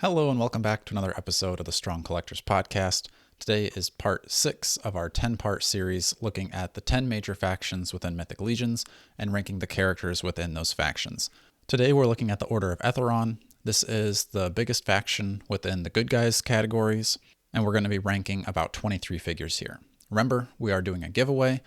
Hello and welcome back to another episode of the Strong Collectors Podcast. Today is part 6 of our 10-part series looking at the 10 major factions within Mythic Legions and ranking the characters within those factions. Today we're looking at the Order of Eathyron. This is the biggest faction within the good guys categories, and we're going to be ranking about 23 figures here. Remember, we are doing a giveaway.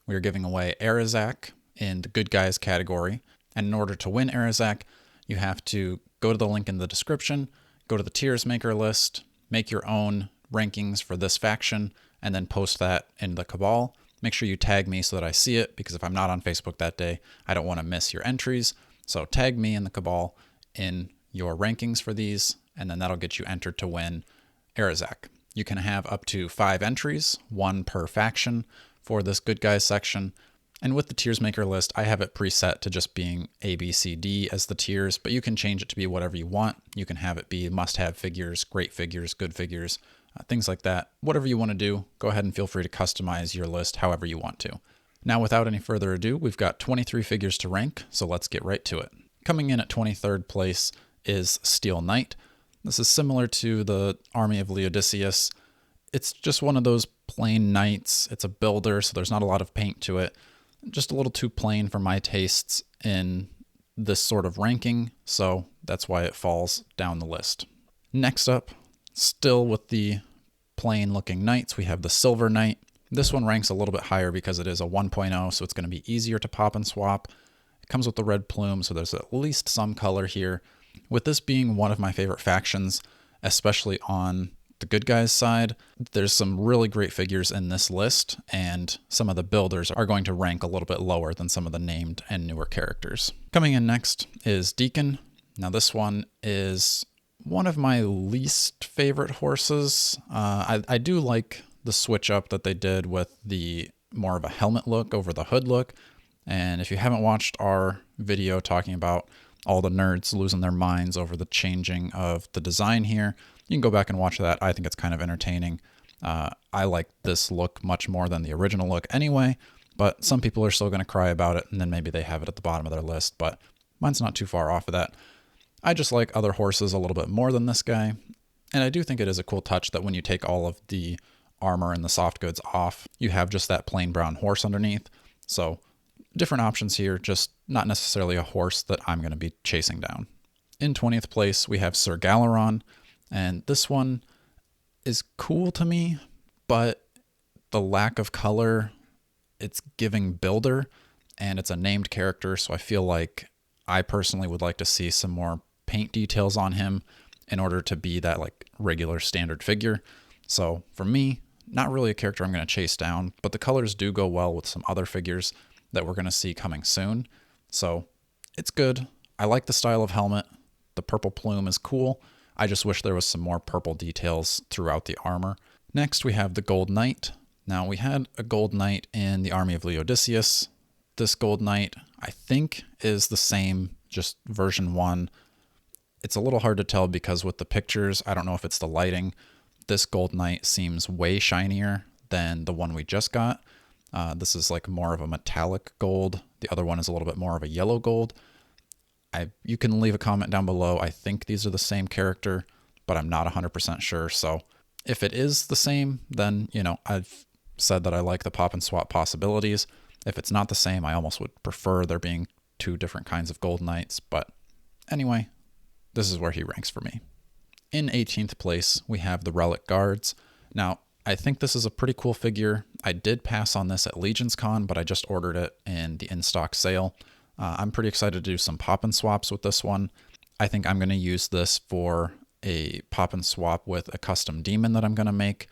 We are giving away Arazak in the good guys category, and in order to win Arazak, you have to go to the link in the description, go to the tiers maker list, make your own rankings for this faction, and then post that in the Cabal. Make sure you tag me so that I see it, because if I'm not on Facebook that day, I don't want to miss your entries. So tag me in the Cabal in your rankings for these, and then that'll get you entered to win Arazak. You can have up to 5 entries, 1 per faction for this good guys section. And with the tiers maker list, I have it preset to just being A, B, C, D as the tiers, but you can change it to be whatever you want. You can have it be must-have figures, great figures, good figures, things like that. Whatever you want to do, go ahead and feel free to customize your list however you want to. Now, without any further ado, we've got 23 figures to rank, so let's get right to it. Coming in at 23rd place is Steel Knight. This is similar to the Army of Leodicius. It's just one of those plain knights. It's a builder, so there's not a lot of paint to it. Just a little too plain for my tastes in this sort of ranking, so that's why it falls down the list. Next up, still with the plain looking knights, we have the Silver Knight. This one ranks a little bit higher because it is a 1.0, so it's going to be easier to pop and swap. It comes with the red plume, so there's at least some color here. With this being one of my favorite factions, especially on the good guys side, there's some really great figures in this list, and some of the builders are going to rank a little bit lower than some of the named and newer characters. Coming in next is Deacon. Now this one is one of my least favorite horses. I do like the switch up that they did with the more of a helmet look over the hood look, and if you haven't watched our video talking about all the nerds losing their minds over the changing of the design here, you can go back and watch that. I think it's kind of entertaining. I like this look much more than the original look anyway, but some people are still going to cry about it, and then maybe they have it at the bottom of their list, but mine's not too far off of that. I just like other horses a little bit more than this guy, and I do think it is a cool touch that when you take all of the armor and the soft goods off, you have just that plain brown horse underneath. So different options here, just not necessarily a horse that I'm going to be chasing down. In 20th place, we have Sir Galleon. And this one is cool to me, but the lack of color, it's giving builder, and it's a named character, so I feel like I personally would like to see some more paint details on him in order to be that like regular standard figure. So for me, not really a character I'm going to chase down, but the colors do go well with some other figures that we're going to see coming soon. So it's good. I like the style of helmet. The purple plume is cool. I just wish there was some more purple details throughout the armor. Next, we have the Gold Knight. Now, we had a Gold Knight in the Army of Leodicius. This Gold Knight, I think, is the same, just version 1. It's a little hard to tell because with the pictures, I don't know if it's the lighting, this Gold Knight seems way shinier than the one we just got. This is like more of a metallic gold. The other one is a little bit more of a yellow gold. You can leave a comment down below. I think these are the same character, but I'm not 100% sure. So if it is the same, then, I've said that I like the pop and swap possibilities. If it's not the same, I almost would prefer there being 2 different kinds of Gold Knights. But anyway, this is where he ranks for me. In 18th place, we have the Relic Guards. Now, I think this is a pretty cool figure. I did pass on this at Legions Con, but I just ordered it in the in-stock sale. I'm pretty excited to do some pop and swaps with this one. I think I'm going to use this for a pop and swap with a custom demon that I'm going to make.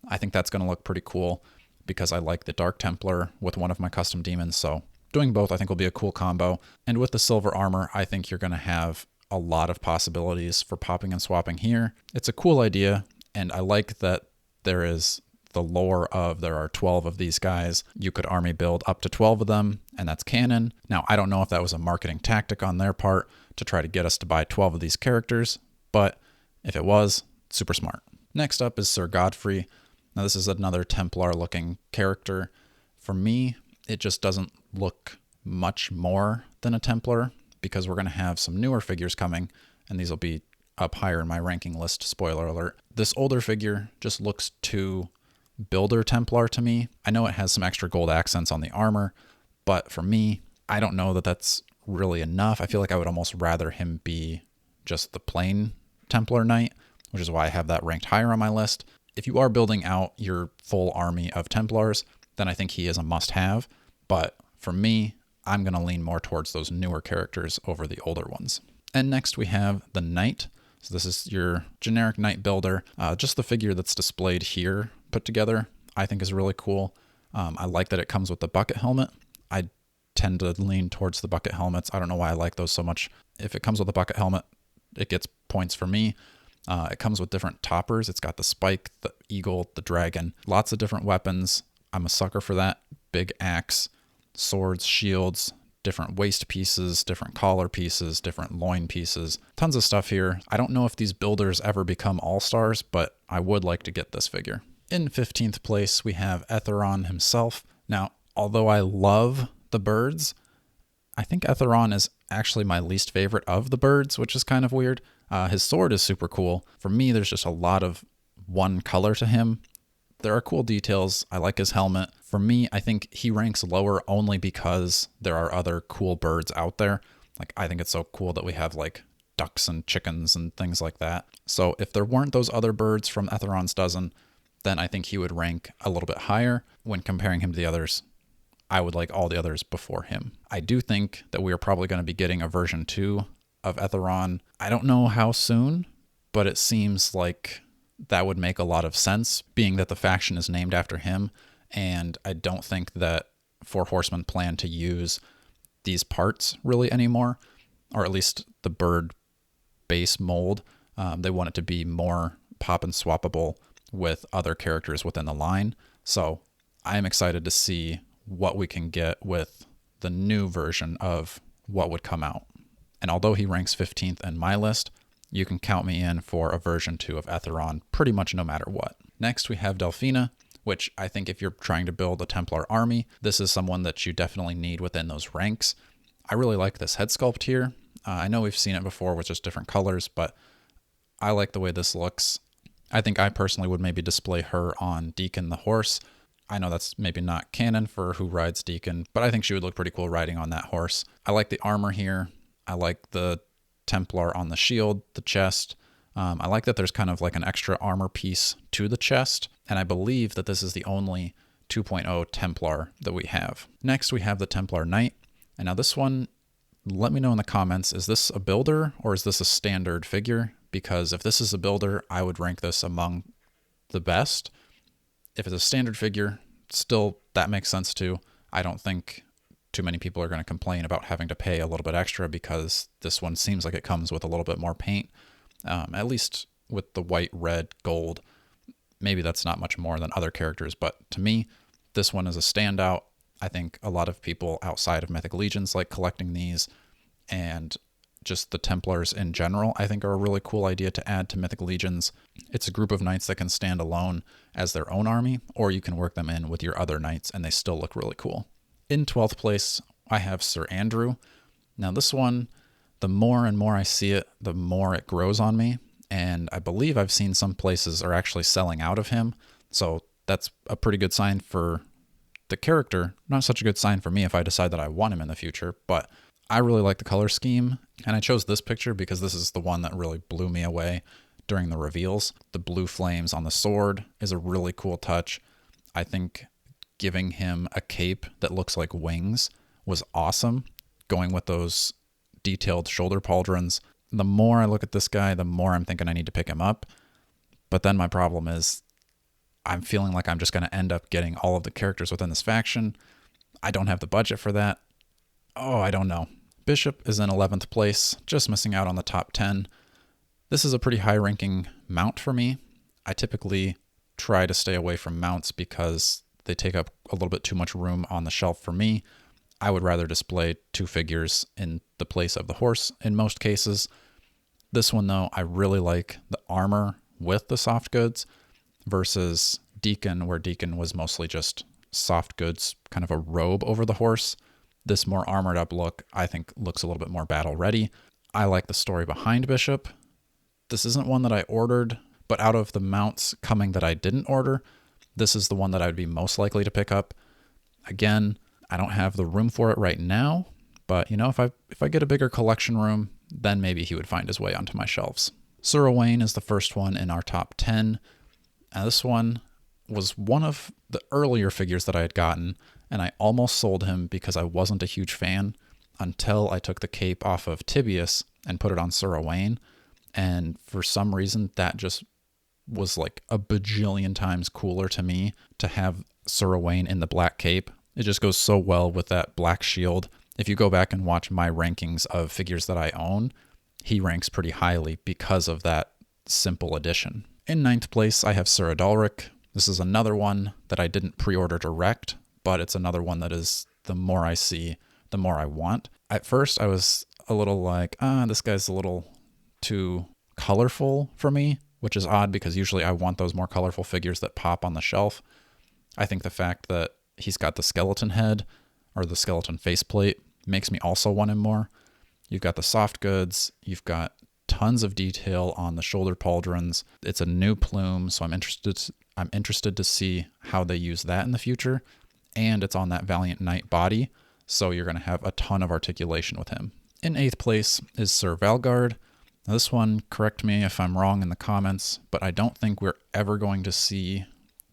I think that's going to look pretty cool because I like the Dark Templar with one of my custom demons. So doing both I think will be a cool combo. And with the silver armor, I think you're going to have a lot of possibilities for popping and swapping here. It's a cool idea, and I like that there is the lore of there are 12 of these guys. You could army build up to 12 of them, and that's canon. Now, I don't know if that was a marketing tactic on their part to try to get us to buy 12 of these characters, but if it was, super smart. Next up is Sir Godfrey. Now, this is another Templar-looking character. For me, it just doesn't look much more than a Templar because we're going to have some newer figures coming, and these will be up higher in my ranking list, spoiler alert. This older figure just looks too builder Templar to me. I know it has some extra gold accents on the armor, but for me, I don't know that that's really enough. I feel like I would almost rather him be just the plain Templar Knight, which is why I have that ranked higher on my list. If you are building out your full army of Templars, then I think he is a must-have. But for me, I'm going to lean more towards those newer characters over the older ones. And next we have the Knight. So this is your generic Knight builder. Just the figure that's displayed here put together, I think is really cool. I like that it comes with the bucket helmet. I tend to lean towards the bucket helmets. I don't know why I like those so much. If it comes with a bucket helmet, it gets points for me. It comes with different toppers. It's got the spike, the eagle, the dragon, lots of different weapons. I'm a sucker for that. Big axe, swords, shields, different waist pieces, different collar pieces, different loin pieces, tons of stuff here. I don't know if these builders ever become all-stars, but I would like to get this figure. In 15th place, we have Eathyron himself. Now, although I love the birds, I think Eathyron is actually my least favorite of the birds, which is kind of weird. His sword is super cool. For me, there's just a lot of one color to him. There are cool details. I like his helmet. For me, I think he ranks lower only because there are other cool birds out there. Like, I think it's so cool that we have like ducks and chickens and things like that. So if there weren't those other birds from Eathyron's dozen, then I think he would rank a little bit higher. When comparing him to the others, I would like all the others before him. I do think that we are probably going to be getting a version 2 of Eathyron. I don't know how soon, but it seems like that would make a lot of sense, being that the faction is named after him, and I don't think that Four Horsemen plan to use these parts really anymore, or at least the bird base mold. They want it to be more pop and swappable with other characters within the line. So I am excited to see what we can get with the new version of what would come out. And although he ranks 15th in my list, you can count me in for a version 2 of Eathyron pretty much no matter what. Next, we have Delina, which I think if you're trying to build a Templar army, this is someone that you definitely need within those ranks. I really like this head sculpt here. I know we've seen it before with just different colors, but I like the way this looks. I think I personally would maybe display her on Deacon the horse. I know that's maybe not canon for who rides Deacon, but I think she would look pretty cool riding on that horse. I like the armor here. I like the Templar on the shield, the chest. I like that there's kind of like an extra armor piece to the chest, and I believe that this is the only 2.0 Templar that we have. Next, we have the Templar Knight, and now this one, let me know in the comments, is this a builder or is this a standard figure? Because if this is a builder, I would rank this among the best. If it's a standard figure, still, that makes sense too. I don't think too many people are going to complain about having to pay a little bit extra because this one seems like it comes with a little bit more paint, at least with the white, red, gold. Maybe that's not much more than other characters, but to me, this one is a standout. I think a lot of people outside of Mythic Legions like collecting these, and just the Templars in general, I think are a really cool idea to add to Mythic Legions. It's a group of knights that can stand alone as their own army, or you can work them in with your other knights and they still look really cool. In 12th place, I have Sir Andrew. Now this one, the more and more I see it, the more it grows on me. And I believe I've seen some places are actually selling out of him. So that's a pretty good sign for the character. Not such a good sign for me if I decide that I want him in the future, but I really like the color scheme. And I chose this picture because this is the one that really blew me away during the reveals. The blue flames on the sword is a really cool touch. I think giving him a cape that looks like wings was awesome. Going with those detailed shoulder pauldrons. The more I look at this guy, the more I'm thinking I need to pick him up. But then my problem is I'm feeling like I'm just going to end up getting all of the characters within this faction. I don't have the budget for that. Oh, I don't know. Bishop is in 11th place, just missing out on the top 10. This is a pretty high ranking mount for me. I typically try to stay away from mounts because they take up a little bit too much room on the shelf for me. I would rather display two figures in the place of the horse in most cases. This one, though, I really like the armor with the soft goods versus Deacon, where Deacon was mostly just soft goods, kind of a robe over the horse. This more armored up look, I think, looks a little bit more battle ready. I like the story behind Bishop. This isn't one that I ordered, but out of the mounts coming that I didn't order, this is the one that I would be most likely to pick up. Again, I don't have the room for it right now, but if I get a bigger collection room, then maybe he would find his way onto my shelves. Sur Wayne is the first one in our top 10. Now this one was one of the earlier figures that I had gotten, and I almost sold him because I wasn't a huge fan until I took the cape off of Tibius and put it on Sur Wayne. And for some reason, that just was like a bajillion times cooler to me to have Sur Wayne in the black cape. It just goes so well with that black shield. If you go back and watch my rankings of figures that I own, he ranks pretty highly because of that simple addition. In 9th place, I have Sidol. This is another one that I didn't pre-order direct, but it's another one that is, the more I see, the more I want. At first, I was a little like, this guy's a little too colorful for me, which is odd because usually I want those more colorful figures that pop on the shelf. I think the fact that he's got the skeleton head or the skeleton faceplate makes me also want him more. You've got the soft goods. You've got tons of detail on the shoulder pauldrons. It's a new plume, so I'm interested to see how they use that in the future. And it's on that Valiant Knight body, so you're going to have a ton of articulation with him. In 8th place is Sir Valgard. Now this one, correct me if I'm wrong in the comments, but I don't think we're ever going to see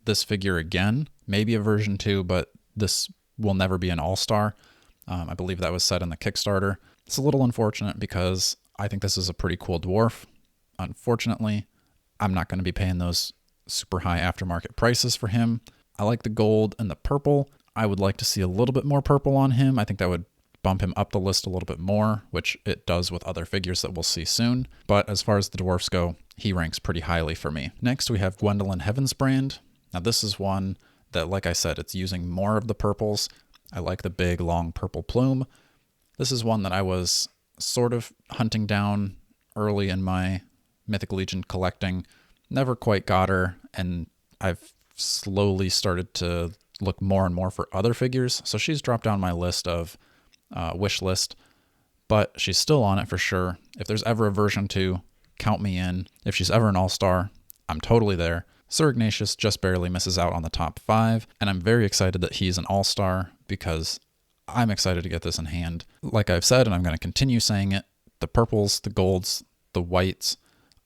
this figure again. Maybe a version 2, but this will never be an all-star. I believe that was said in the Kickstarter. It's a little unfortunate because I think this is a pretty cool dwarf. Unfortunately, I'm not going to be paying those super high aftermarket prices for him. I like the gold and the purple. I would like to see a little bit more purple on him. I think that would bump him up the list a little bit more, which it does with other figures that we'll see soon. But as far as the dwarfs go, he ranks pretty highly for me. Next, we have Gwendelyn Heavens brand. Now this is one that, like I said, it's using more of the purples. I like the big, long purple plume. This is one that I was sort of hunting down early in my Mythic Legion collecting. Never quite got her, and I've slowly started to look more and more for other figures. So she's dropped down my list of wish list, but she's still on it for sure. If there's ever a version 2, count me in. If she's ever an all-star, I'm totally there. Sir Ignatius just barely misses out on the top 5, and I'm very excited that he's an all-star because I'm excited to get this in hand. Like I've said, and I'm going to continue saying it, the purples, the golds, the whites,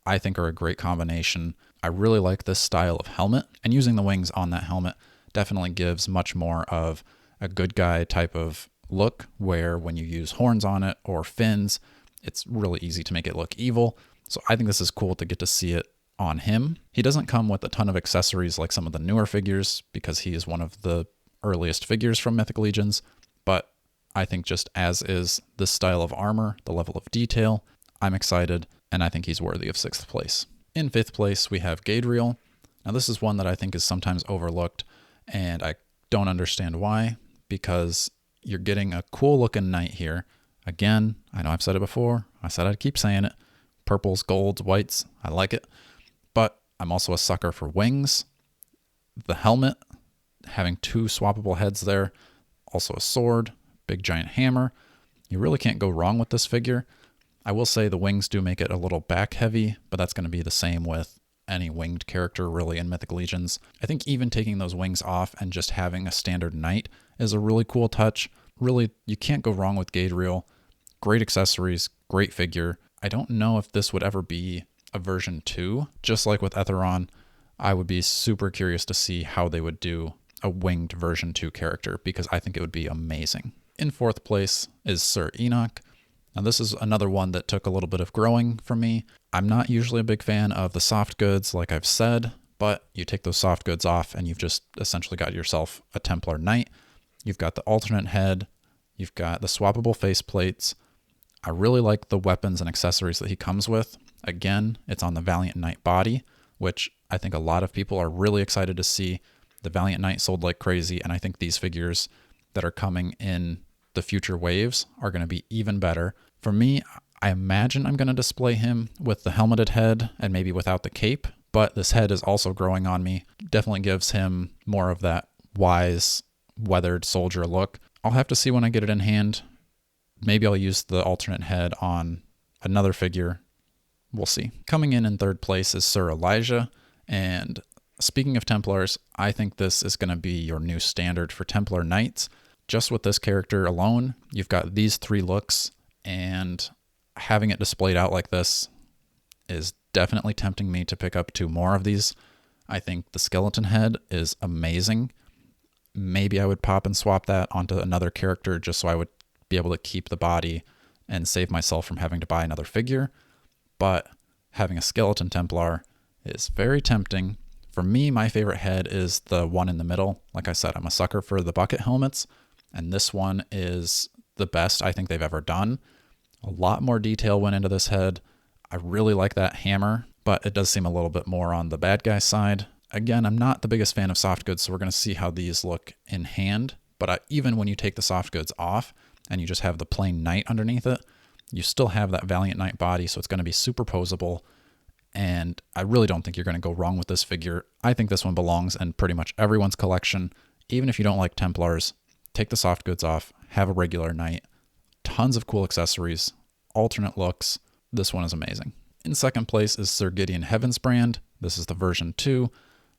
I think are a great combination. I really like this style of helmet, and using the wings on that helmet definitely gives much more of a good guy type of look, where when you use horns on it or fins, it's really easy to make it look evil. So I think this is cool to get to see it on him. He doesn't come with a ton of accessories like some of the newer figures because he is one of the earliest figures from Mythic Legions, but I think just as is this style of armor, the level of detail, I'm excited, and I think he's worthy of 6th place. In 5th place, we have Gadriel. Now this is one that I think is sometimes overlooked, and I don't understand why, because you're getting a cool looking knight here. Again, I know I've said it before. I said I'd keep saying it. Purples, golds, whites, I like it. But I'm also a sucker for wings. The helmet, having 2 swappable heads there. Also a sword, big giant hammer. You really can't go wrong with this figure. I will say the wings do make it a little back heavy, but that's going to be the same with any winged character really in Mythic Legions. I think even taking those wings off and just having a standard knight is a really cool touch. Really, you can't go wrong with Gadriel. Great accessories, great figure. I don't know if this would ever be a version 2. Just like with Eathyron, I would be super curious to see how they would do a winged version 2 character, because I think it would be amazing. In 4th place is Sir Enoch. Now this is another one that took a little bit of growing for me. I'm not usually a big fan of the soft goods, like I've said, but you take those soft goods off and you've just essentially got yourself a Templar Knight. You've got the alternate head. You've got the swappable faceplates. I really like the weapons and accessories that he comes with. Again, it's on the Valiant Knight body, which I think a lot of people are really excited to see. The Valiant Knight sold like crazy, and I think these figures that are coming in the future waves are going to be even better. For me, I imagine I'm going to display him with the helmeted head and maybe without the cape, but this head is also growing on me. Definitely gives him more of that wise, weathered soldier look. I'll have to see when I get it in hand. Maybe I'll use the alternate head on another figure we'll see. Coming in third place is Sir Elijah, and speaking of Templars, I think this is going to be your new standard for Templar Knights. Just with this character alone, you've got these 3 looks, and having it displayed out like this is definitely tempting me to pick up 2 more of these. I think the skeleton head is amazing. Maybe I would pop and swap that onto another character just so I would be able to keep the body and save myself from having to buy another figure. But having a skeleton Templar is very tempting. For me, my favorite head is the one in the middle. Like I said, I'm a sucker for the bucket helmets, and this one is the best I think they've ever done. A lot more detail went into this head. I really like that hammer, but it does seem a little bit more on the bad guy side. Again, I'm not the biggest fan of soft goods, so we're going to see how these look in hand. But even when you take the soft goods off and you just have the plain knight underneath it, you still have that Valiant Knight body, so it's going to be superposable. And I really don't think you're going to go wrong with this figure. I think this one belongs in pretty much everyone's collection. Even if you don't like Templars, take the soft goods off, have a regular knight. Tons of cool accessories, alternate looks. This one is amazing. In second place is Sir Gideon Heavens brand. This is the version 2.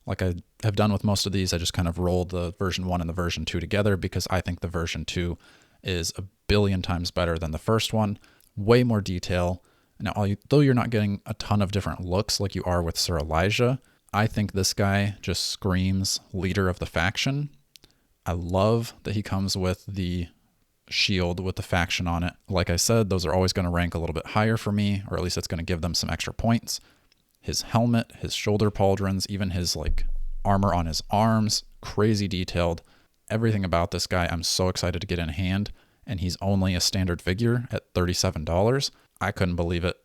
Like I have done with most of these, I just kind of rolled the version 1 and the version 2 together because I think the version 2 is a billion times better than the first one. Way more detail. Now, though you're not getting a ton of different looks like you are with Sir Elijah, I think this guy just screams leader of the faction. I love that he comes with the shield with the faction on it. Like I said, those are always going to rank a little bit higher for me, or at least it's going to give them some extra points. His helmet, his shoulder pauldrons, even his armor on his arms, crazy detailed. Everything about this guy I'm so excited to get in hand, and he's only a standard figure at $37. I couldn't believe it.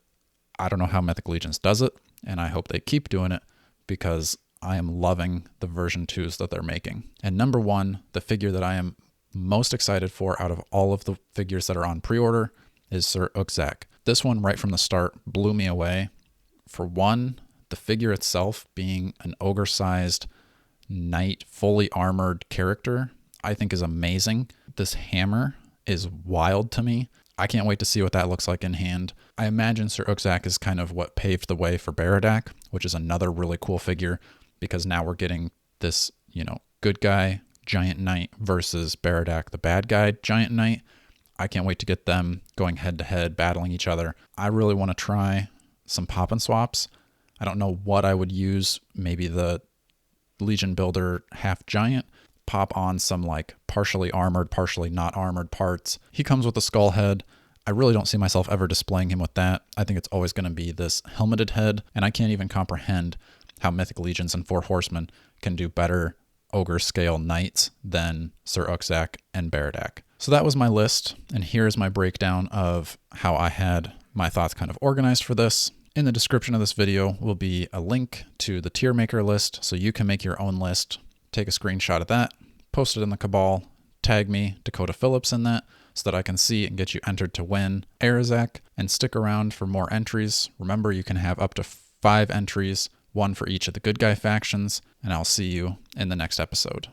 I don't know how Mythic Legions does it, and I hope they keep doing it because I am loving the version 2s that they're making. And number 1, the figure that I am most excited for out of all of the figures that are on pre-order is Sir Wayne. This one right from the start blew me away. For one, the figure itself being an ogre-sized knight, fully armored character, I think is amazing. This hammer is wild to me. I can't wait to see what that looks like in hand. I imagine Sir Wayne is kind of what paved the way for Baradak, which is another really cool figure because now we're getting this, good guy giant knight versus Baradak, the bad guy giant knight. I can't wait to get them going head to head, battling each other. I really want to try some pop and swaps. I don't know what I would use. Maybe the Legion Builder half giant, pop on some partially armored, partially not armored parts. He comes with a skull head. I really don't see myself ever displaying him with that. I think it's always going to be this helmeted head, and I can't even comprehend how Mythic Legions and 4 Horsemen can do better ogre scale knights than Sir Wayne and Baradak. So that was my list, and here's my breakdown of how I had my thoughts kind of organized for this. In the description of this video will be a link to the tier maker list, so you can make your own list. Take a screenshot of that, post it in the Cabal, tag me, Dakota Phillips, in that, so that I can see and get you entered to win Arazak, and stick around for more entries. Remember, you can have up to 5 entries, 1 for each of the good guy factions, and I'll see you in the next episode.